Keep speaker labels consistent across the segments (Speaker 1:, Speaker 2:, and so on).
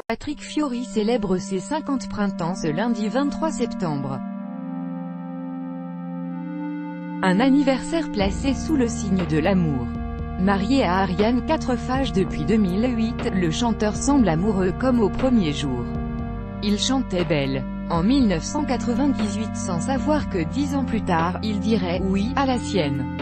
Speaker 1: Patrick Fiori célèbre ses 50 printemps ce lundi 23 septembre. Un anniversaire placé sous le signe de l'amour. Marié à Ariane Quatrefages depuis 2008, le chanteur semble amoureux comme au premier jour. Il chantait Belle en 1998 sans savoir que 10 ans plus tard, il dirait « oui » à la sienne.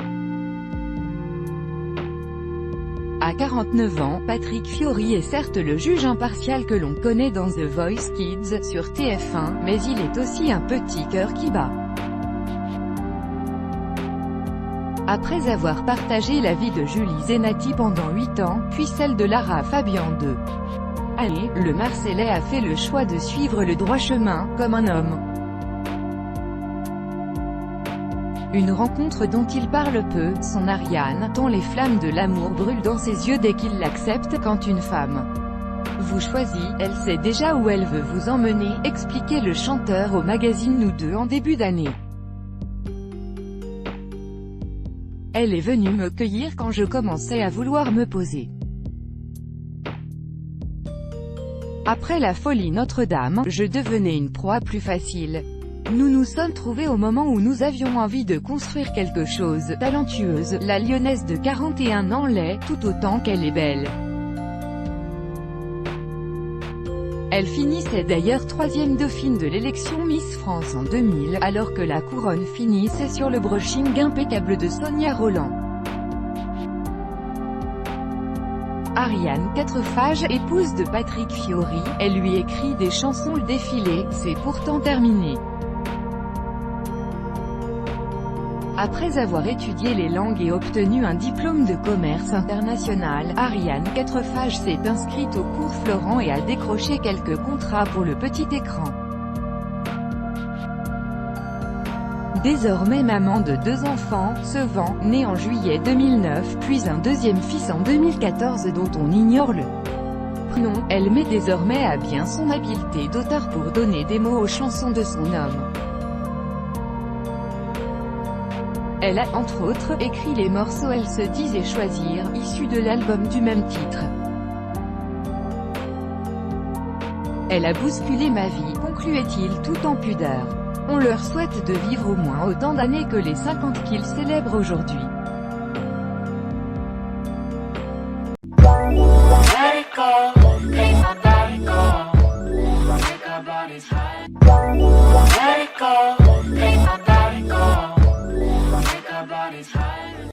Speaker 1: À 49 ans, Patrick Fiori est certes le juge impartial que l'on connaît dans The Voice Kids sur TF1, mais il est aussi un petit cœur qui bat. Après avoir partagé la vie de Julie Zenati pendant 8 ans, puis celle de Lara Fabian II. Allez, le Marseillais a fait le choix de suivre le droit chemin, comme un homme. Une rencontre dont il parle peu, son Ariane, tant les flammes de l'amour brûlent dans ses yeux dès qu'il l'accepte. Quand une femme vous choisit, elle sait déjà où elle veut vous emmener, expliquait le chanteur au magazine Nous Deux en début d'année. Elle est venue me cueillir quand je commençais à vouloir me poser. Après la folie Notre-Dame, je devenais une proie plus facile. Nous nous sommes trouvés au moment où nous avions envie de construire quelque chose. Talentueuse, la Lyonnaise de 41 ans l'est, tout autant qu'elle est belle. Elle finissait d'ailleurs 3e dauphine de l'élection Miss France en 2000, alors que la couronne finissait sur le brushing impeccable de Sonia Rolland. Ariane Quatrefages, épouse de Patrick Fiori, elle lui écrit des chansons. Le défilé, c'est pourtant terminé. Après avoir étudié les langues et obtenu un diplôme de commerce international, Ariane Quatrefages s'est inscrite au cours Florent et a décroché quelques contrats pour le petit écran. Désormais maman de 2 enfants, Sevent, né en juillet 2009, puis un deuxième fils en 2014 dont on ignore le prénom, elle met désormais à bien son habileté d'auteur pour donner des mots aux chansons de son homme. Elle a, entre autres, écrit les morceaux Elle se disait choisir, issus de l'album du même titre. Elle a bousculé ma vie, concluait-il tout en pudeur. On leur souhaite de vivre au moins autant d'années que les 50 qu'ils célèbrent aujourd'hui.